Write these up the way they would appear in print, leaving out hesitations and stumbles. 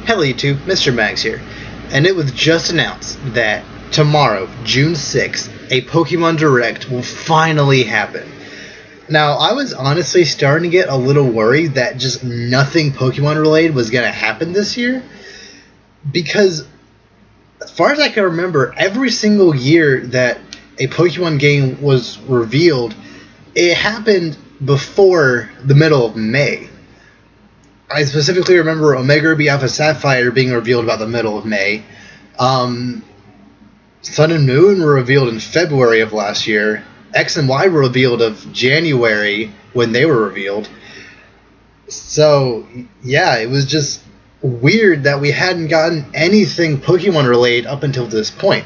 Hello YouTube, Mr. Magz here, and it was just announced that tomorrow, June 6th, a Pokemon Direct will finally happen. Now, I was honestly starting to get a little worried that just nothing Pokemon related was going to happen this year, because as far as I can remember, every single year that a Pokemon game was revealed, it happened before the middle of May. I specifically remember Omega Ruby Alpha Sapphire being revealed about the middle of May. Sun and Moon were revealed in February of last year. X and Y were revealed of January when they were revealed. So, yeah, it was just weird that we hadn't gotten anything Pokemon related up until this point.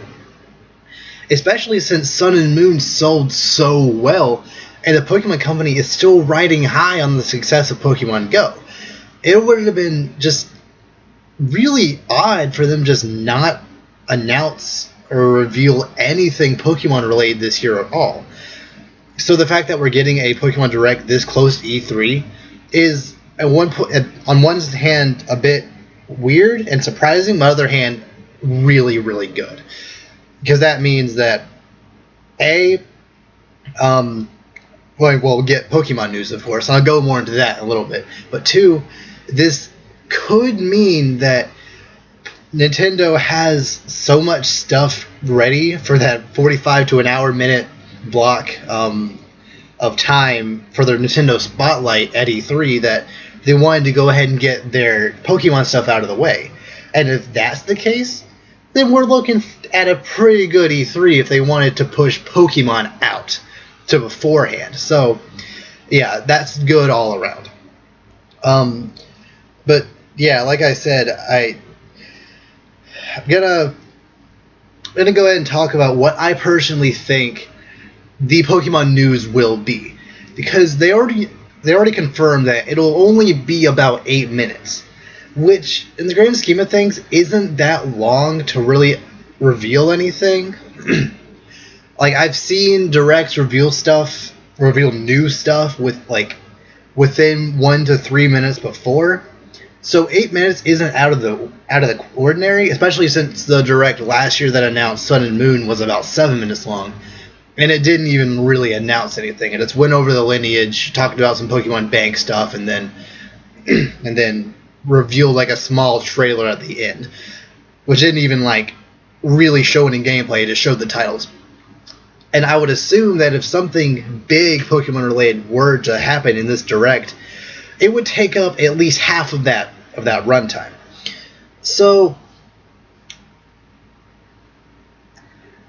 Especially since Sun and Moon sold so well, and the Pokemon Company is still riding high on the success of Pokemon Go. It would have been just really odd for them just not announce or reveal anything Pokemon related this year at all. So the fact that we're getting a Pokemon Direct this close to E3 is, on one hand, a bit weird and surprising, on the other hand, really, really good. Because that means that, we'll get Pokemon news, of course, and I'll go more into that in a little bit. But two, this could mean that Nintendo has so much stuff ready for that 45 to an hour minute block of time for their Nintendo Spotlight at E3 that they wanted to go ahead and get their Pokemon stuff out of the way. And if that's the case, then we're looking at a pretty good E3 if they wanted to push Pokemon out to beforehand. So, yeah, that's good all around. But yeah, like I said, I'm gonna go ahead and talk about what I personally think the Pokemon news will be, because they already confirmed that it'll only be about 8 minutes, which in the grand scheme of things isn't that long to really reveal anything. Like, I've seen Directs reveal new stuff with within 1 to 3 minutes before. So 8 minutes isn't out of the ordinary, especially since the Direct last year that announced Sun and Moon was about 7 minutes long, and it didn't even really announce anything. It just went over the lineage, talked about some Pokemon Bank stuff, and then revealed like a small trailer at the end, which didn't even really show any gameplay. It just showed the titles. And I would assume that if something big Pokemon related were to happen in this Direct, it would take up at least half of that runtime. So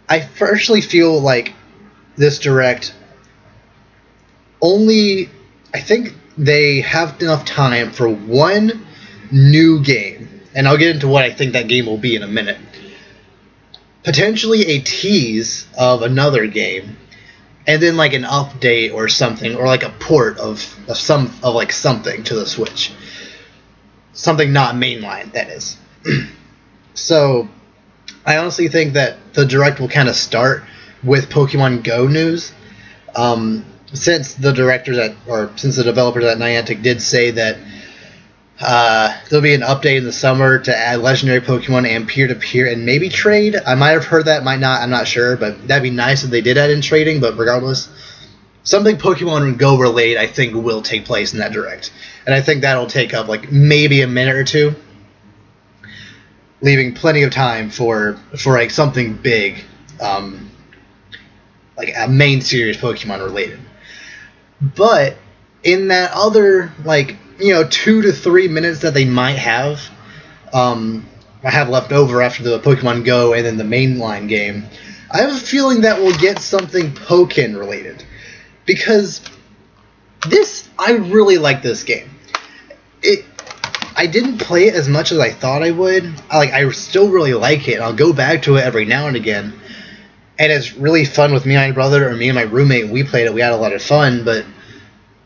I personally feel like this Direct I think they have enough time for one new game, and I'll get into what I think that game will be in a minute. Potentially a tease of another game, and then an update or something, or a port of something to the Switch. Something not mainline, that is. So I honestly think that the Direct will kind of start with Pokemon Go news. Since the developers at Niantic did say that there'll be an update in the summer to add legendary Pokemon and peer-to-peer and maybe trade. I might have heard that, might not, I'm not sure, but that'd be nice if they did add in trading. But regardless, something Pokemon Go related I think will take place in that Direct, and I think that'll take up maybe a minute or two, leaving plenty of time for something big, a main series Pokemon related. But in that other 2 to 3 minutes that they might have, I have left over after the Pokemon Go and then the mainline game, I have a feeling that we'll get something Pokken related, because I really like this game. I didn't play it as much as I thought I would. I still really like it, and I'll go back to it every now and again. And it's really fun with me and my brother, or me and my roommate. We played it. We had a lot of fun, but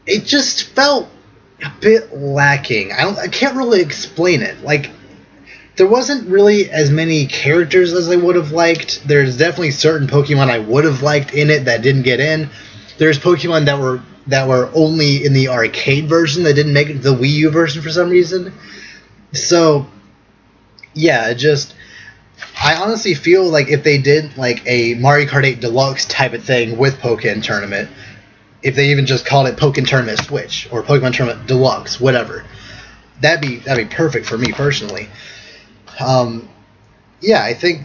it just felt a bit lacking. I can't really explain it. There wasn't really as many characters as I would have liked. There's definitely certain Pokemon I would have liked in it that didn't get in. There's Pokemon that were only in the arcade version that didn't make it to the Wii U version for some reason. So Yeah, I honestly feel like if they did like a Mario Kart 8 Deluxe type of thing with Pokken Tournament, if they even just called it Pokken Tournament Switch or Pokemon Tournament Deluxe, whatever, that'd be perfect for me personally. Yeah, I think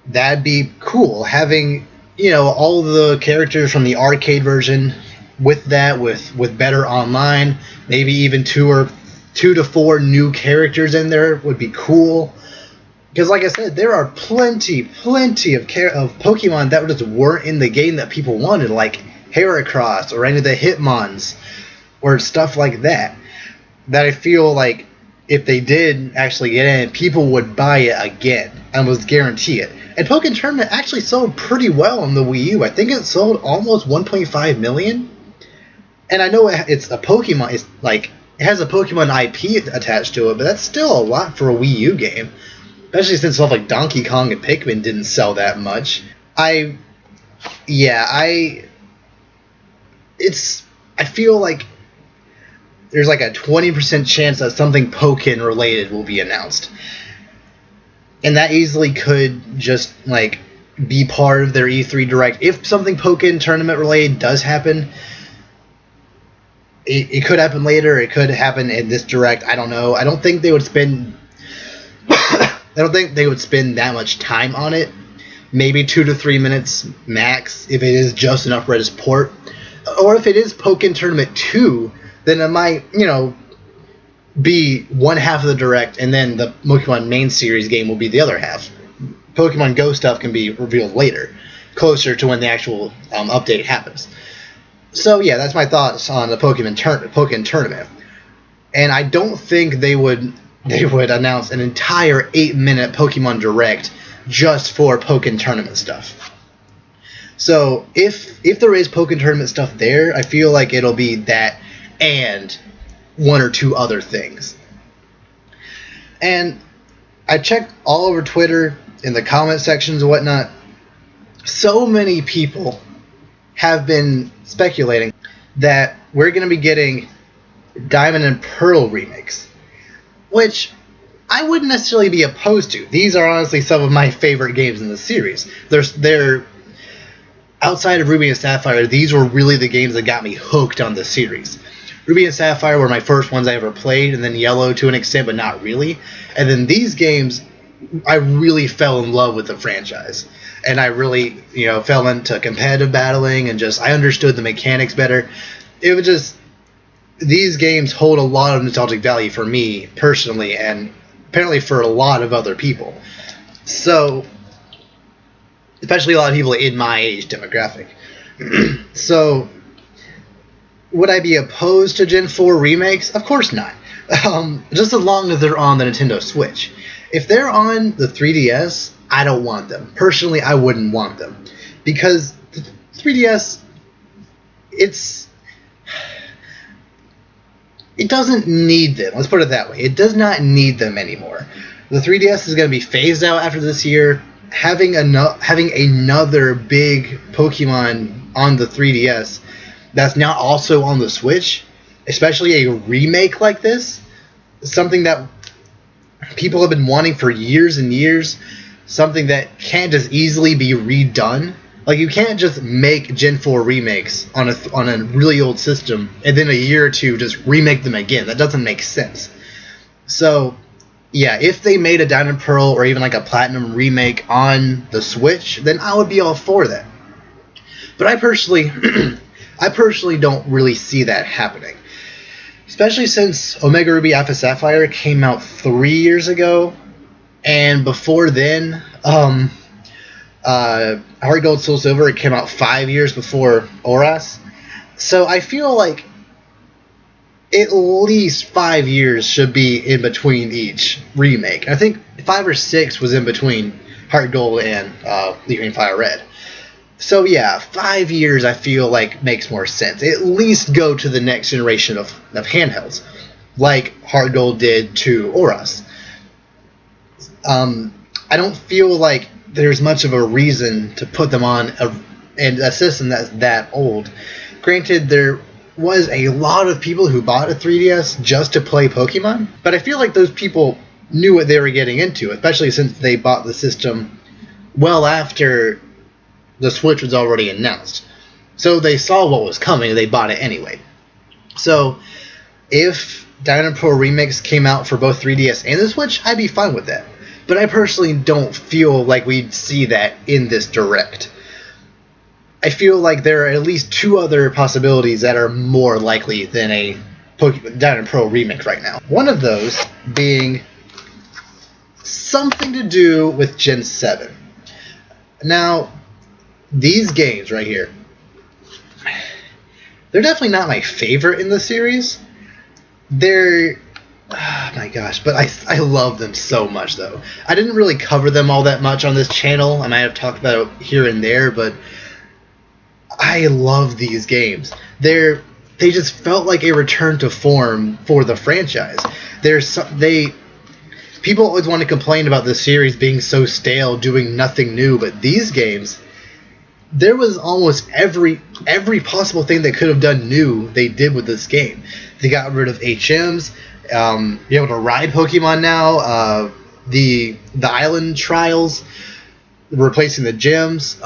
that'd be cool having all the characters from the arcade version with that with better online, maybe even two to four new characters in there would be cool. Because, like I said, there are plenty of Pokemon that just weren't in the game that people wanted, like Heracross or any of the Hitmons or stuff like that. That I feel like if they did actually get in, people would buy it again. I almost guarantee it. And Pokken Tournament actually sold pretty well on the Wii U. I think it sold almost 1.5 million. And I know it's a Pokemon. It's like it has a Pokemon IP attached to it, but that's still a lot for a Wii U game. Especially since stuff like Donkey Kong and Pikmin didn't sell that much. I feel like there's like a 20% chance that something Pokken related will be announced. And that easily could just like be part of their E3 Direct. If something Pokken Tournament related does happen, it could happen later, it could happen in this Direct, I don't know. I don't think they would spend that much time on it. Maybe 2 to 3 minutes max if it is just an upres port. Or if it is Pokken Tournament 2, then it might, be one half of the Direct, and then the Pokemon main series game will be the other half. Pokemon Go stuff can be revealed later, closer to when the actual update happens. So yeah, that's my thoughts on the Pokken Tournament. And I don't think they would announce an entire 8-minute Pokemon Direct just for Pokken Tournament stuff. So if there is Pokken Tournament stuff there, I feel like it'll be that and one or two other things. And I checked all over Twitter, in the comment sections and whatnot. So many people have been speculating that we're going to be getting Diamond and Pearl remakes, which I wouldn't necessarily be opposed to. These are honestly some of my favorite games in the series. They're outside of Ruby and Sapphire, these were really the games that got me hooked on the series. Ruby and Sapphire were my first ones I ever played, and then Yellow to an extent, but not really. And then these games, I really fell in love with the franchise. And I really, fell into competitive battling and I understood the mechanics better. It was just, these games hold a lot of nostalgic value for me personally, and apparently for a lot of other people. So, especially a lot of people in my age demographic. So, would I be opposed to Gen 4 remakes? Of course not. Just as long as they're on the Nintendo Switch. If they're on the 3DS, I don't want them. Personally, I wouldn't want them. Because the 3DS, it doesn't need them. Let's put it that way. It does not need them anymore. The 3DS is going to be phased out after this year. Having another big Pokemon on the 3DS that's now also on the Switch, especially a remake like this, something that people have been wanting for years and years, something that can't just easily be redone. Like, you can't just make Gen 4 remakes on a really old system and then a year or two just remake them again. That doesn't make sense. So, yeah, if they made a Diamond Pearl or even like a Platinum remake on the Switch, then I would be all for that. But I personally don't really see that happening. Especially since Omega Ruby Alpha Sapphire came out 3 years ago, and before then, Heart Gold Soul Silver, it came out 5 years before Oras. So I feel like at least 5 years should be in between each remake. I think 5 or 6 was in between Heart Gold and Leaf Green Fire Red. So yeah, 5 years I feel like makes more sense. At least go to the next generation of handhelds, like Heart Gold did to Oras. I don't feel like there's much of a reason to put them on a system that's that old. Granted, there was a lot of people who bought a 3DS just to play Pokemon, but I feel like those people knew what they were getting into, especially since they bought the system well after the Switch was already announced. So they saw what was coming and they bought it anyway. So if Dino Pro Remix came out for both 3DS and the Switch, I'd be fine with that. But I personally don't feel like we'd see that in this Direct. I feel like there are at least two other possibilities that are more likely than a Dino Pro Remix right now. One of those being something to do with Gen 7. Now, these games right here, they're definitely not my favorite in the series. They're, oh my gosh, but I love them so much, though. I didn't really cover them all that much on this channel. I might have talked about it here and there, but I love these games. They just felt like a return to form for the franchise. People always want to complain about the series being so stale, doing nothing new, but these games, there was almost every possible thing they could have done new they did with this game. They got rid of HMs. You're able to ride Pokemon now. The island trials, replacing the gyms.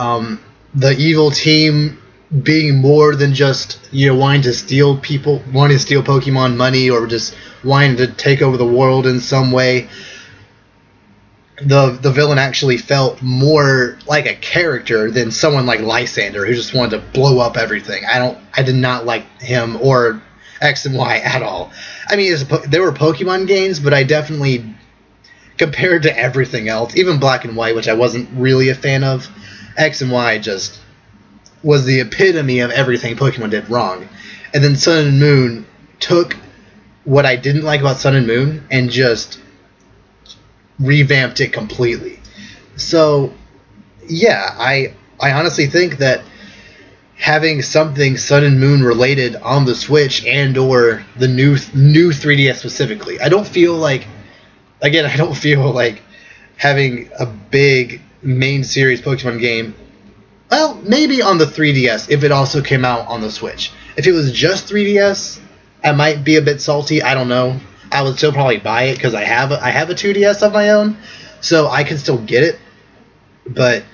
The evil team being more than just wanting to steal Pokemon money or just wanting to take over the world in some way. The villain actually felt more like a character than someone like Lysander, who just wanted to blow up everything. I did not like him or X and Y at all. I mean, there were Pokemon games, but I definitely, compared to everything else, even Black and White, which I wasn't really a fan of, X and Y just was the epitome of everything Pokemon did wrong. And then Sun and Moon took what I didn't like about Sun and Moon and just revamped it completely. So, yeah, I honestly think that having something Sun and Moon related on the Switch and or the new 3DS specifically, I don't feel like having a big main series Pokemon game. Well, maybe on the 3DS if it also came out on the Switch. If it was just 3DS, I might be a bit salty. I don't know. I would still probably buy it because I have a 2DS of my own, so I can still get it. But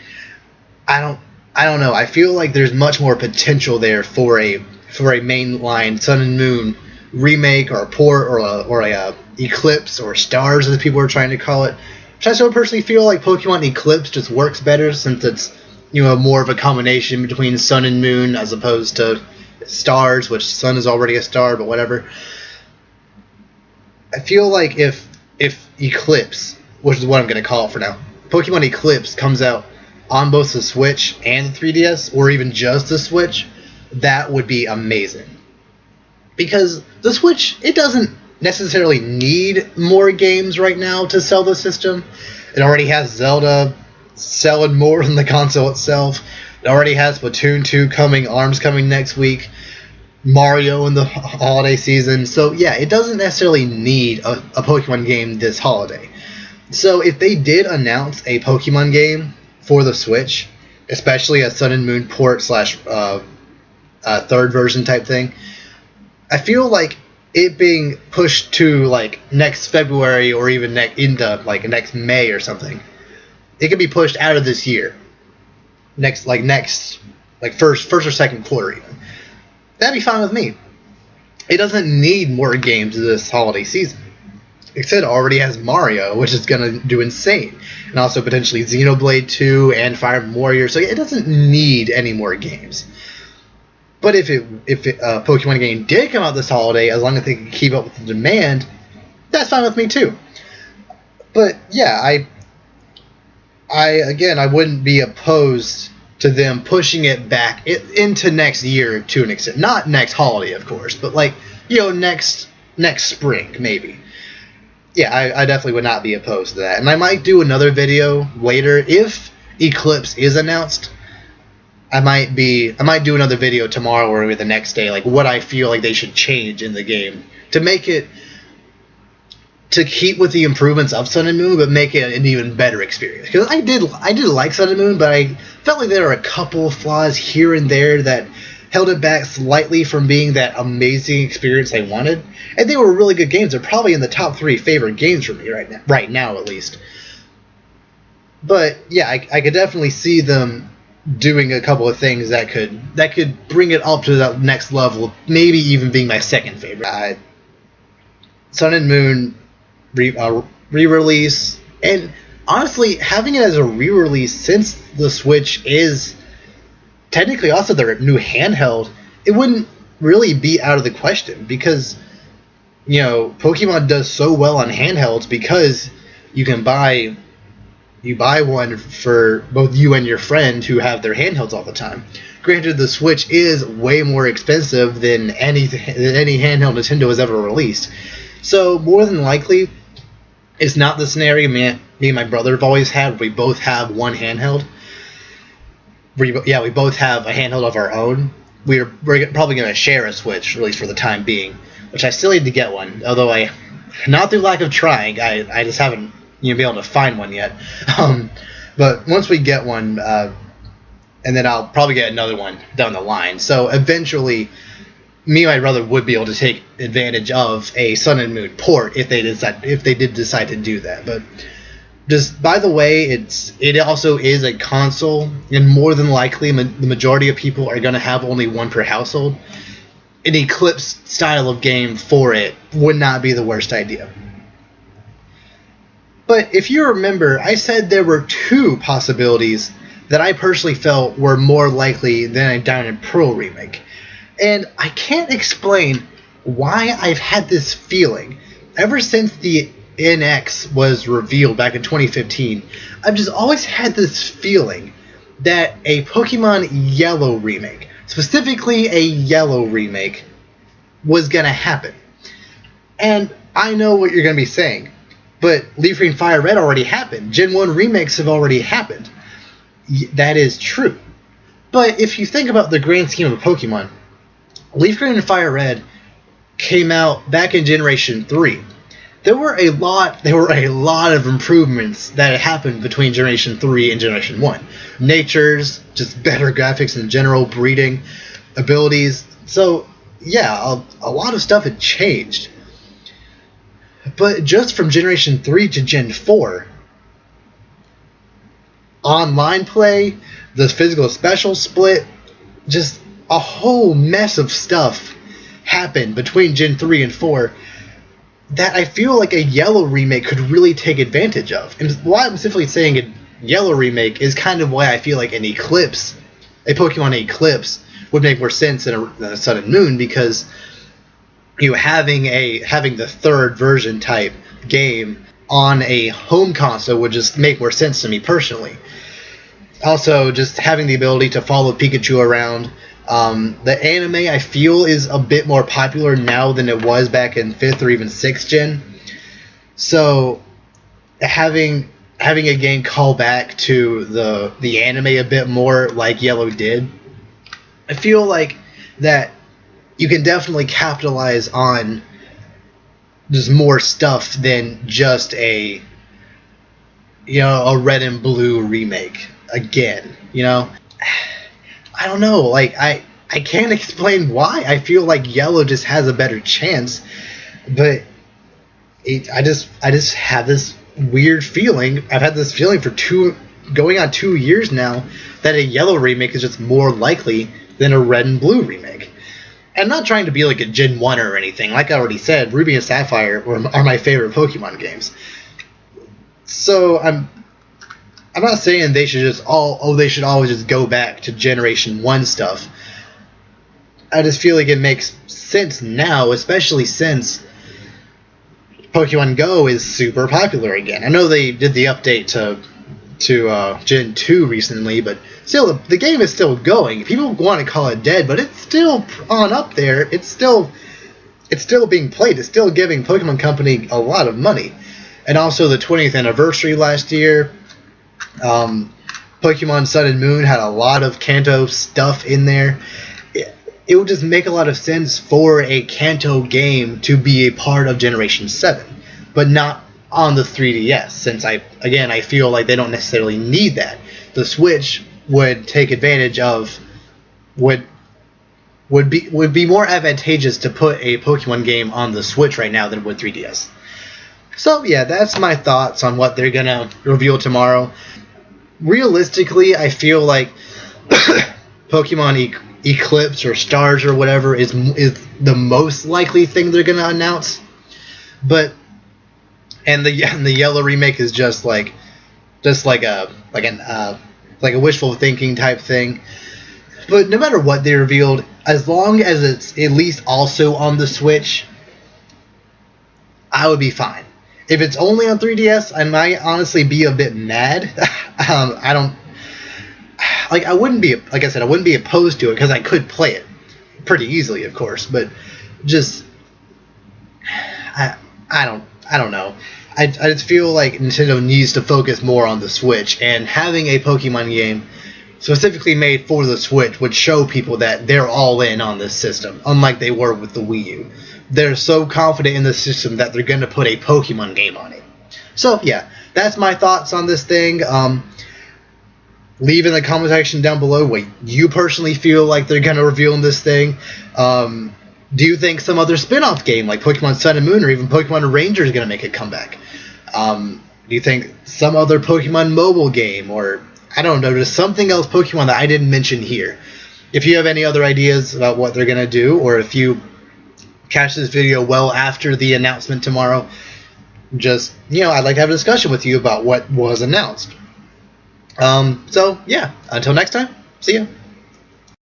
I don't know. I feel like there's much more potential there for a mainline Sun and Moon remake or a port or a Eclipse or Stars as people are trying to call it. Which I still personally feel like Pokemon Eclipse just works better since it's more of a combination between Sun and Moon as opposed to Stars, which Sun is already a star, but whatever. I feel like if Eclipse, which is what I'm going to call it for now, Pokemon Eclipse comes out on both the Switch and the 3DS, or even just the Switch, that would be amazing. Because the Switch, it doesn't necessarily need more games right now to sell the system. It already has Zelda selling more than the console itself. It already has Splatoon 2 coming, ARMS coming next week, Mario in the holiday season. So yeah, it doesn't necessarily need a Pokemon game this holiday. So if they did announce a Pokemon game for the Switch, especially a Sun and Moon port / third version type thing, I feel like it being pushed to like next February or even into like next May or something, it could be pushed out of this year. Next first or second quarter even. That'd be fine with me. It doesn't need more games this holiday season. It already has Mario, which is going to do insane. And also potentially Xenoblade 2 and Fire Emblem Warriors. So it doesn't need any more games. But if a Pokemon game did come out this holiday, as long as they can keep up with the demand, that's fine with me too. But yeah, I wouldn't be opposed to them pushing it back into next year to an extent. Not next holiday, of course, but next spring maybe. Yeah, I definitely would not be opposed to that. And I might do another video later if Eclipse is announced. I might do another video tomorrow or the next day, like what I feel like they should change in the game to make it, to keep with the improvements of Sun and Moon, but make it an even better experience. Because I did like Sun and Moon, but I felt like there were a couple flaws here and there that held it back slightly from being that amazing experience I wanted. And they were really good games. They're probably in the top 3 favorite games for me right now at least. But yeah, I could definitely see them doing a couple of things that could bring it up to that next level, maybe even being my second favorite. Sun and Moon re-release, and honestly, having it as a re-release since the Switch is technically also their new handheld, it wouldn't really be out of the question because, you know, Pokemon does so well on handhelds because you buy one for both you and your friend who have their handhelds all the time. Granted, the Switch is way more expensive than any handheld Nintendo has ever released. So, more than likely, it's not the scenario me and my brother have always had. We both have one handheld. We both have a handheld of our own. We're probably going to share a Switch, at least for the time being, which I still need to get one. Although not through lack of trying, I just haven't been able to find one yet. But once we get one, and then I'll probably get another one down the line. So eventually, me and my brother would be able to take advantage of a Sun and Moon port if they did decide to do that. But just by the way, it also is a console, and more than likely the majority of people are going to have only one per household. An Eclipse style of game for it would not be the worst idea. But if you remember, I said there were 2 possibilities that I personally felt were more likely than a Diamond and Pearl remake. And I can't explain why I've had this feeling. Ever since the NX was revealed back in 2015, I've just always had this feeling that a Pokemon Yellow remake, specifically a Yellow remake, was going to happen. And I know what you're going to be saying, but Leaf Green Fire Red already happened. Gen 1 remakes have already happened. That is true. But if you think about the grand scheme of Pokemon, Leaf Green and Fire Red came out back in Generation 3. There were a lot of improvements that had happened between Generation 3 and Generation 1. Natures, just better graphics in general, breeding, abilities. So, yeah, a lot of stuff had changed. But just from Generation 3 to Gen 4, online play, the physical special split, just a whole mess of stuff happened between Gen 3 and 4 that I feel like a Yellow remake could really take advantage of. And why I'm simply saying a Yellow remake is kind of why I feel like a Pokemon Eclipse would make more sense than a Sun and Moon, because having the third version type game on a home console would just make more sense to me personally. Also, just having the ability to follow Pikachu around. The anime, I feel, is a bit more popular now than it was back in 5th or even 6th gen. So, having a game call back to the anime a bit more like Yellow did, I feel like that you can definitely capitalize on just more stuff than just a Red and Blue remake again. I don't know. Like I can't explain why. I feel like Yellow just has a better chance, but I just have this weird feeling. I've had this feeling for going on 2 years now that a Yellow remake is just more likely than a Red and Blue remake. I'm not trying to be like a Gen 1 or anything. Like I already said, Ruby and Sapphire are my favorite Pokemon games. So I'm not saying they should they should always just go back to Generation 1 stuff. I just feel like it makes sense now, especially since Pokemon Go is super popular again. I know they did the update to Gen 2 recently, but still, the game is still going. People want to call it dead, but it's still on up there. It's still being played. It's still giving Pokemon Company a lot of money. And also the 20th anniversary last year, Pokemon Sun and Moon had a lot of Kanto stuff in there. It would just make a lot of sense for a Kanto game to be a part of Generation 7, but not on the 3DS, since I feel like they don't necessarily need that. The Switch would take advantage of would be more advantageous to put a Pokemon game on the Switch right now than with 3DS. So yeah, that's my thoughts on what they're gonna reveal tomorrow. Realistically, I feel like Pokemon Eclipse or Stars or whatever is the most likely thing they're gonna announce. But and the Yellow remake is just like a wishful thinking type thing. But no matter what they revealed, as long as it's at least also on the Switch, I would be fine. If it's only on 3DS, I might honestly be a bit mad. I wouldn't be, like I said, I wouldn't be opposed to it because I could play it pretty easily, of course. But just, I don't know. I just feel like Nintendo needs to focus more on the Switch, and having a Pokemon game specifically made for the Switch would show people that they're all in on this system, unlike they were with the Wii U. They're so confident in the system that they're going to put a Pokemon game on it. So, yeah, that's my thoughts on this thing. Leave in the comment section down below what you personally feel like they're going to reveal in this thing. Do you think some other spin-off game like Pokemon Sun and Moon or even Pokemon Ranger is going to make a comeback? Do you think some other Pokemon mobile game, or I don't know, just something else Pokemon that I didn't mention here? If you have any other ideas about what they're going to do, or if you catch this video well after the announcement tomorrow, just, I'd like to have a discussion with you about what was announced. So, yeah, until next time, see ya.